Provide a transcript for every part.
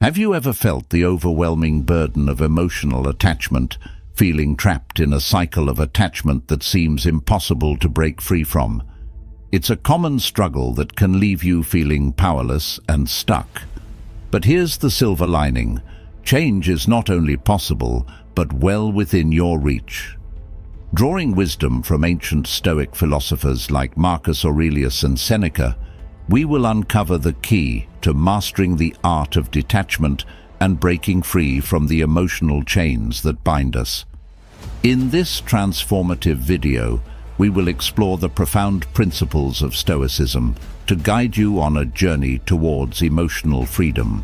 Have you ever felt the overwhelming burden of emotional attachment, feeling trapped in a cycle of attachment that seems impossible to break free from? It's a common struggle that can leave you feeling powerless and stuck. But here's the silver lining. Change is not only possible, but well within your reach. Drawing wisdom from ancient Stoic philosophers like Marcus Aurelius and Seneca, we will uncover the key to mastering the art of detachment and breaking free from the emotional chains that bind us. In this transformative video, we will explore the profound principles of Stoicism to guide you on a journey towards emotional freedom.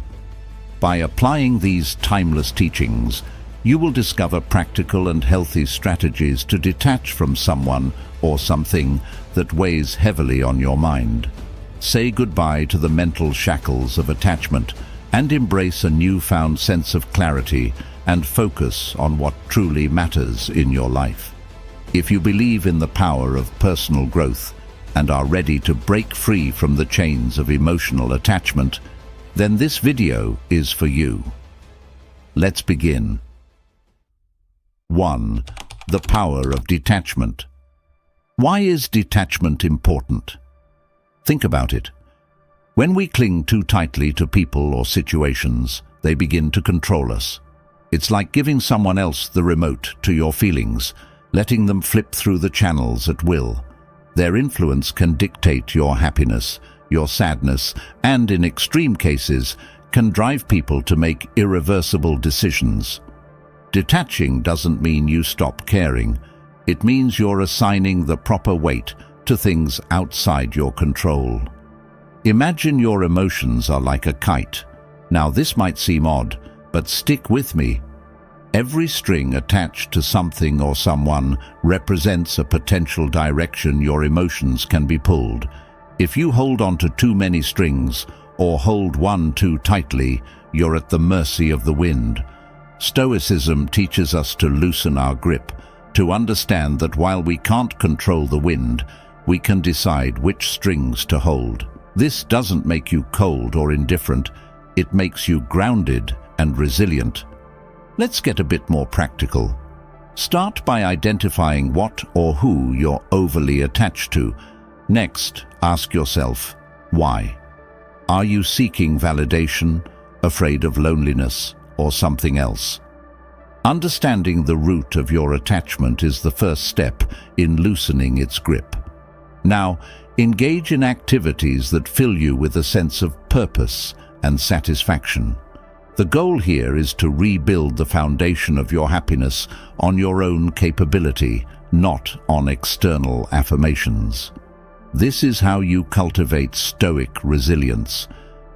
By applying these timeless teachings, you will discover practical and healthy strategies to detach from someone or something that weighs heavily on your mind. Say goodbye to the mental shackles of attachment and embrace a newfound sense of clarity and focus on what truly matters in your life. If you believe in the power of personal growth and are ready to break free from the chains of emotional attachment, then this video is for you. Let's begin. 1. The power of detachment. Why is detachment important? Think about it. When we cling too tightly to people or situations, they begin to control us. It's like giving someone else the remote to your feelings, letting them flip through the channels at will. Their influence can dictate your happiness, your sadness, and in extreme cases, can drive people to make irreversible decisions. Detaching doesn't mean you stop caring. It means you're assigning the proper weight to things outside your control. Imagine your emotions are like a kite. Now this might seem odd, but stick with me. Every string attached to something or someone represents a potential direction your emotions can be pulled. If you hold on to too many strings or hold one too tightly, you're at the mercy of the wind. Stoicism teaches us to loosen our grip, to understand that while we can't control the wind, we can decide which strings to hold. This doesn't make you cold or indifferent. It makes you grounded and resilient. Let's get a bit more practical. Start by identifying what or who you're overly attached to. Next, ask yourself, why? Are you seeking validation, afraid of loneliness, or something else? Understanding the root of your attachment is the first step in loosening its grip. Now, engage in activities that fill you with a sense of purpose and satisfaction. The goal here is to rebuild the foundation of your happiness on your own capability, not on external affirmations. This is how you cultivate stoic resilience,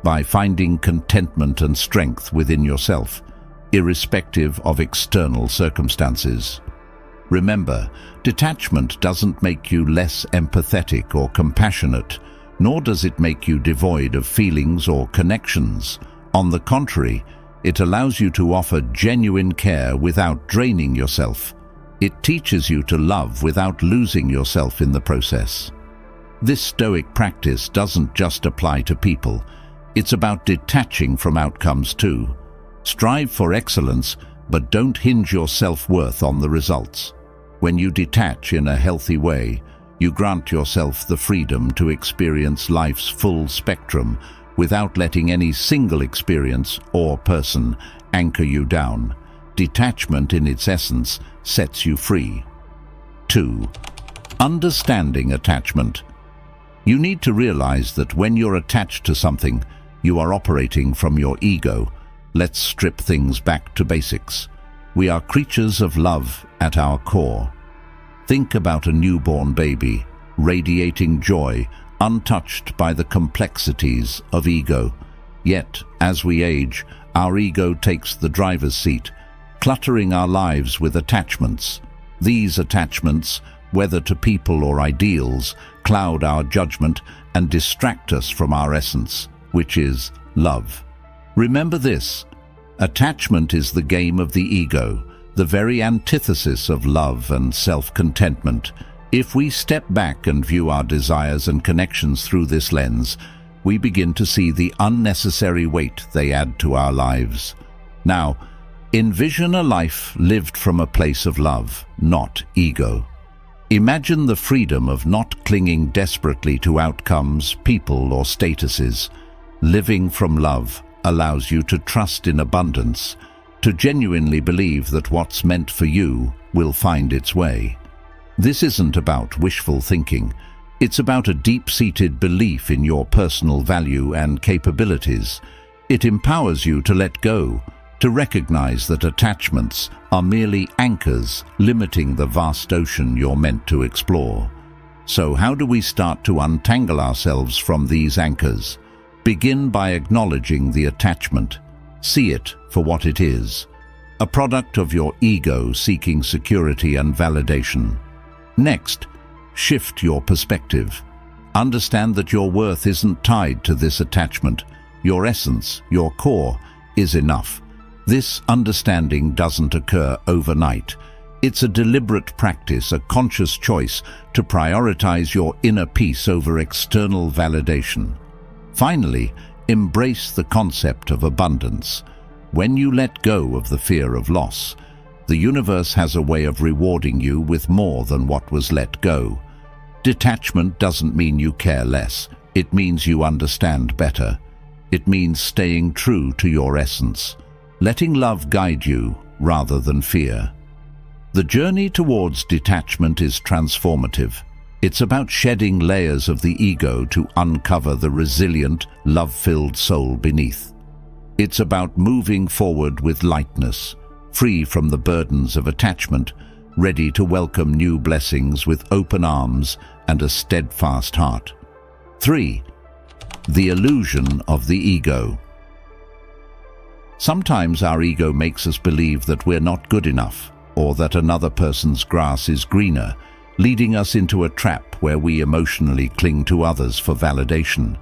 by finding contentment and strength within yourself, irrespective of external circumstances. Remember, detachment doesn't make you less empathetic or compassionate, nor does it make you devoid of feelings or connections. On the contrary, it allows you to offer genuine care without draining yourself. It teaches you to love without losing yourself in the process. This stoic practice doesn't just apply to people. It's about detaching from outcomes too. Strive for excellence, but don't hinge your self-worth on the results. When you detach in a healthy way, you grant yourself the freedom to experience life's full spectrum without letting any single experience or person anchor you down. Detachment in its essence sets you free. 2. Understanding attachment. You need to realize that when you're attached to something, you are operating from your ego. Let's strip things back to basics. We are creatures of love at our core. Think about a newborn baby, radiating joy, untouched by the complexities of ego. Yet, as we age, our ego takes the driver's seat, cluttering our lives with attachments. These attachments, whether to people or ideals, cloud our judgment and distract us from our essence, which is love. Remember this: attachment is the game of the ego, the very antithesis of love and self-contentment. If we step back and view our desires and connections through this lens, we begin to see the unnecessary weight they add to our lives. Now, envision a life lived from a place of love, not ego. Imagine the freedom of not clinging desperately to outcomes, people, or statuses. Living from love allows you to trust in abundance, to genuinely believe that what's meant for you will find its way. This isn't about wishful thinking. It's about a deep-seated belief in your personal value and capabilities. It empowers you to let go, to recognize that attachments are merely anchors limiting the vast ocean you're meant to explore. So how do we start to untangle ourselves from these anchors? Begin by acknowledging the attachment. See it for what it is, a product of your ego seeking security and validation. Next, shift your perspective. Understand that your worth isn't tied to this attachment. Your essence, your core, is enough. This understanding doesn't occur overnight. It's a deliberate practice, a conscious choice to prioritize your inner peace over external validation. Finally, embrace the concept of abundance. When you let go of the fear of loss, the universe has a way of rewarding you with more than what was let go. Detachment doesn't mean you care less. It means you understand better. It means staying true to your essence, letting love guide you rather than fear. The journey towards detachment is transformative. It's about shedding layers of the ego to uncover the resilient, love-filled soul beneath. It's about moving forward with lightness, free from the burdens of attachment, ready to welcome new blessings with open arms and a steadfast heart. 3. The illusion of the ego. Sometimes our ego makes us believe that we're not good enough, or that another person's grass is greener, leading us into a trap where we emotionally cling to others for validation.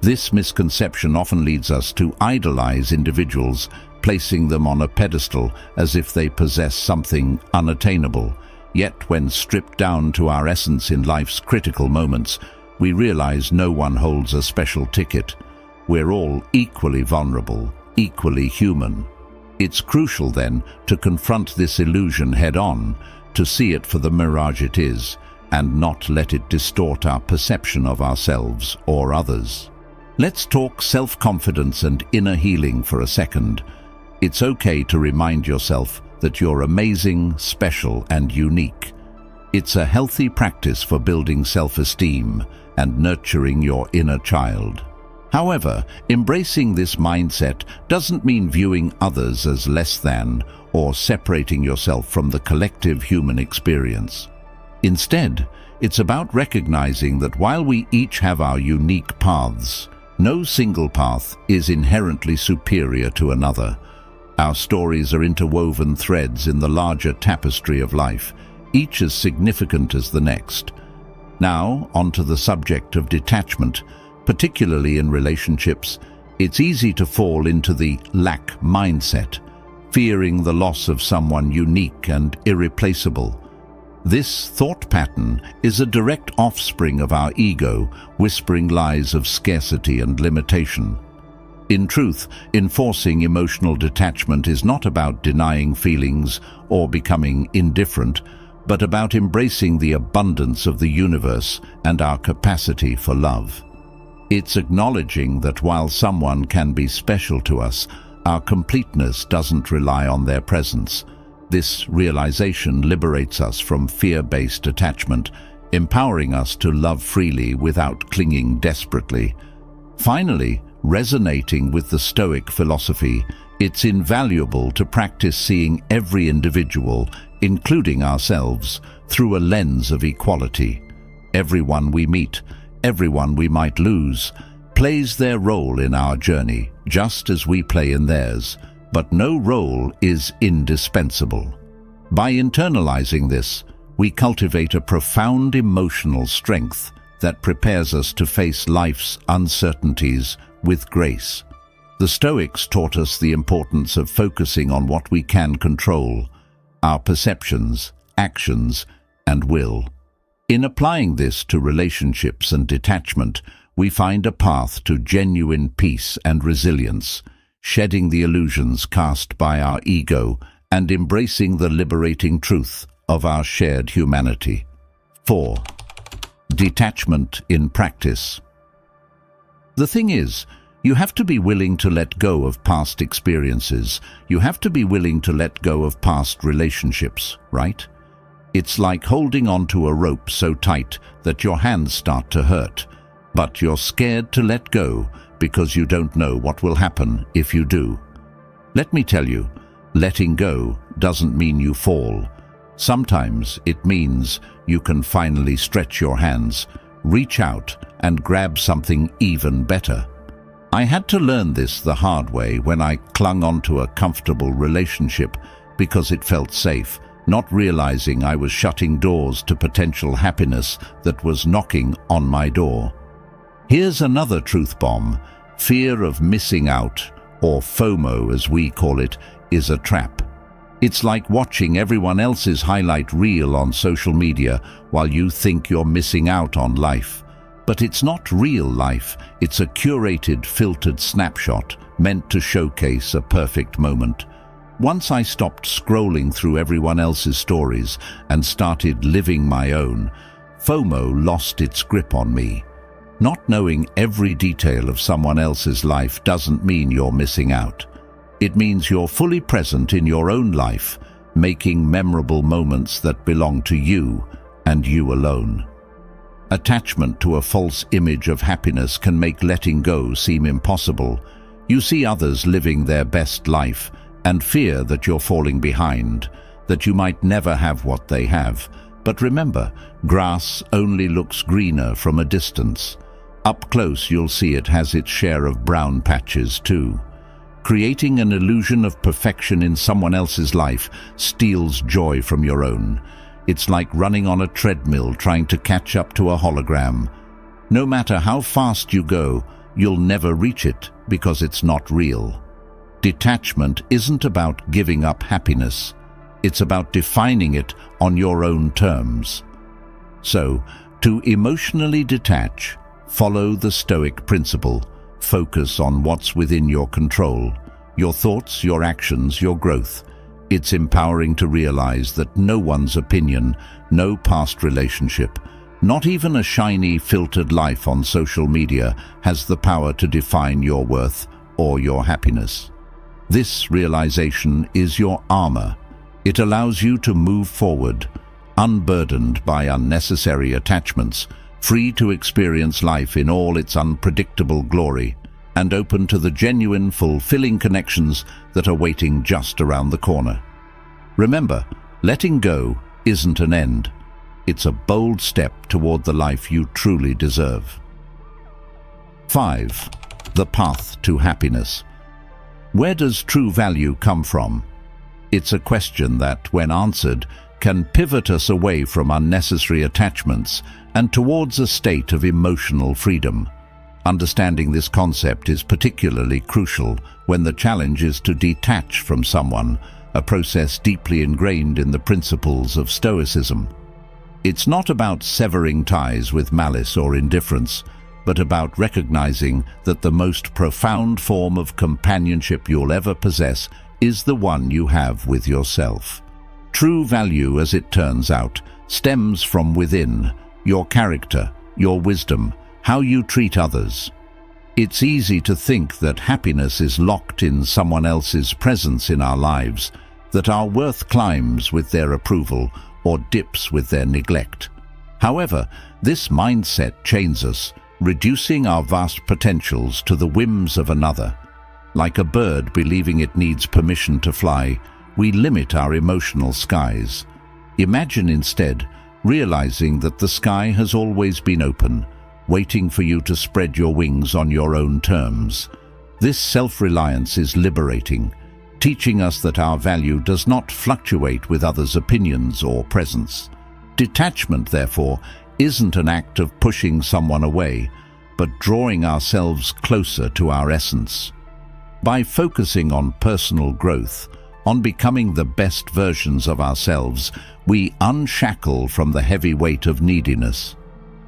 This misconception often leads us to idolize individuals, placing them on a pedestal as if they possess something unattainable. Yet when stripped down to our essence in life's critical moments, we realize no one holds a special ticket. We're all equally vulnerable, equally human. It's crucial then to confront this illusion head-on, to see it for the mirage it is, and not let it distort our perception of ourselves or others. Let's talk self-confidence and inner healing for a second. It's okay to remind yourself that you're amazing, special, and unique. It's a healthy practice for building self-esteem and nurturing your inner child. However, embracing this mindset doesn't mean viewing others as less than or separating yourself from the collective human experience. Instead, it's about recognizing that while we each have our unique paths, no single path is inherently superior to another. Our stories are interwoven threads in the larger tapestry of life, each as significant as the next. Now, onto the subject of detachment. Particularly in relationships, it's easy to fall into the lack mindset, fearing the loss of someone unique and irreplaceable. This thought pattern is a direct offspring of our ego, whispering lies of scarcity and limitation. In truth, enforcing emotional detachment is not about denying feelings or becoming indifferent, but about embracing the abundance of the universe and our capacity for love. It's acknowledging that while someone can be special to us, our completeness doesn't rely on their presence. This realization liberates us from fear-based attachment, empowering us to love freely without clinging desperately. Finally, resonating with the Stoic philosophy, it's invaluable to practice seeing every individual, including ourselves, through a lens of equality. Everyone we meet, everyone we might lose, plays their role in our journey, just as we play in theirs, but no role is indispensable. By internalizing this, we cultivate a profound emotional strength that prepares us to face life's uncertainties with grace. The Stoics taught us the importance of focusing on what we can control, our perceptions, actions, and will. In applying this to relationships and detachment, we find a path to genuine peace and resilience, shedding the illusions cast by our ego and embracing the liberating truth of our shared humanity. 4. Detachment in practice. The thing is, you have to be willing to let go of past experiences. You have to be willing to let go of past relationships, right? It's like holding onto a rope so tight that your hands start to hurt, but you're scared to let go because you don't know what will happen if you do. Let me tell you, letting go doesn't mean you fall. Sometimes it means you can finally stretch your hands, reach out, and grab something even better. I had to learn this the hard way when I clung onto a comfortable relationship because it felt safe, not realizing I was shutting doors to potential happiness that was knocking on my door. Here's another truth bomb. Fear of missing out, or FOMO as we call it, is a trap. It's like watching everyone else's highlight reel on social media while you think you're missing out on life. But it's not real life, it's a curated, filtered snapshot meant to showcase a perfect moment. Once I stopped scrolling through everyone else's stories and started living my own, FOMO lost its grip on me. Not knowing every detail of someone else's life doesn't mean you're missing out. It means you're fully present in your own life, making memorable moments that belong to you and you alone. Attachment to a false image of happiness can make letting go seem impossible. You see others living their best life and fear that you're falling behind, that you might never have what they have. But remember, grass only looks greener from a distance. Up close, you'll see it has its share of brown patches too. Creating an illusion of perfection in someone else's life steals joy from your own. It's like running on a treadmill trying to catch up to a hologram. No matter how fast you go, you'll never reach it because it's not real. Detachment isn't about giving up happiness. It's about defining it on your own terms. So, to emotionally detach, follow the Stoic principle. Focus on what's within your control, your thoughts, your actions, your growth. It's empowering to realize that no one's opinion, no past relationship, not even a shiny, filtered life on social media has the power to define your worth or your happiness. This realization is your armor. It allows you to move forward, unburdened by unnecessary attachments, free to experience life in all its unpredictable glory, and open to the genuine, fulfilling connections that are waiting just around the corner. Remember, letting go isn't an end. It's a bold step toward the life you truly deserve. 5. The path to happiness. Where does true value come from? It's a question that, when answered, can pivot us away from unnecessary attachments and towards a state of emotional freedom. Understanding this concept is particularly crucial when the challenge is to detach from someone, a process deeply ingrained in the principles of Stoicism. It's not about severing ties with malice or indifference, but about recognizing that the most profound form of companionship you'll ever possess is the one you have with yourself. True value, as it turns out, stems from within, your character, your wisdom, how you treat others. It's easy to think that happiness is locked in someone else's presence in our lives, that our worth climbs with their approval or dips with their neglect. However, this mindset chains us, reducing our vast potentials to the whims of another. Like a bird believing it needs permission to fly, we limit our emotional skies. Imagine instead realizing that the sky has always been open, waiting for you to spread your wings on your own terms. This self-reliance is liberating, teaching us that our value does not fluctuate with others' opinions or presence. Detachment, therefore, isn't an act of pushing someone away, but drawing ourselves closer to our essence. By focusing on personal growth, on becoming the best versions of ourselves, we unshackle from the heavy weight of neediness.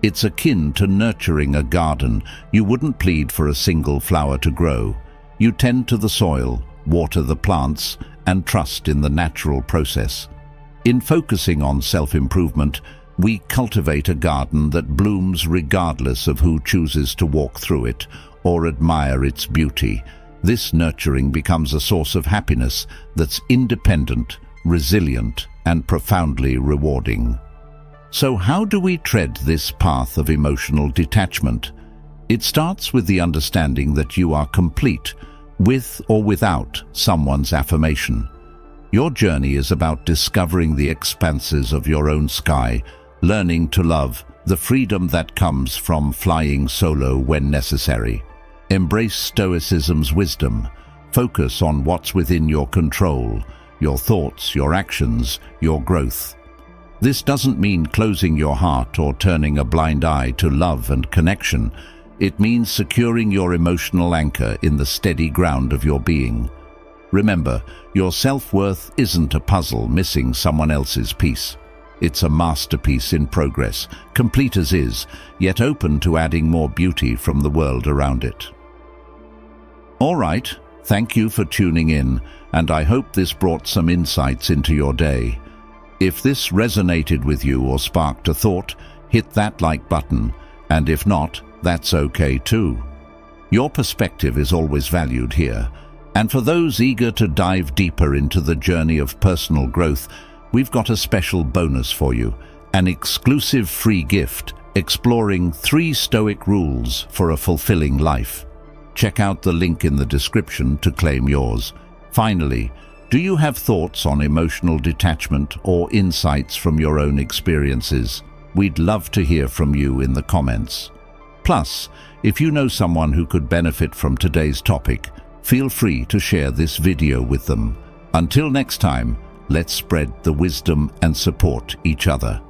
It's akin to nurturing a garden. You wouldn't plead for a single flower to grow. You tend to the soil, water the plants, and trust in the natural process. In focusing on self-improvement, we cultivate a garden that blooms regardless of who chooses to walk through it or admire its beauty. This nurturing becomes a source of happiness that's independent, resilient, and profoundly rewarding. So how do we tread this path of emotional detachment? It starts with the understanding that you are complete, with or without someone's affirmation. Your journey is about discovering the expanses of your own sky, learning to love, the freedom that comes from flying solo when necessary. Embrace Stoicism's wisdom. Focus on what's within your control, your thoughts, your actions, your growth. This doesn't mean closing your heart or turning a blind eye to love and connection. It means securing your emotional anchor in the steady ground of your being. Remember, your self-worth isn't a puzzle missing someone else's piece. It's a masterpiece in progress, complete as is, yet open to adding more beauty from the world around it. All right, thank you for tuning in, and I hope this brought some insights into your day. If this resonated with you or sparked a thought, hit that like button, and if not, that's okay too. Your perspective is always valued here, and for those eager to dive deeper into the journey of personal growth, we've got a special bonus for you, an exclusive free gift exploring 3 Stoic rules for a fulfilling life. Check out the link in the description to claim yours. Finally, do you have thoughts on emotional detachment or insights from your own experiences? We'd love to hear from you in the comments. Plus, if you know someone who could benefit from today's topic, feel free to share this video with them. Until next time, let's spread the wisdom and support each other.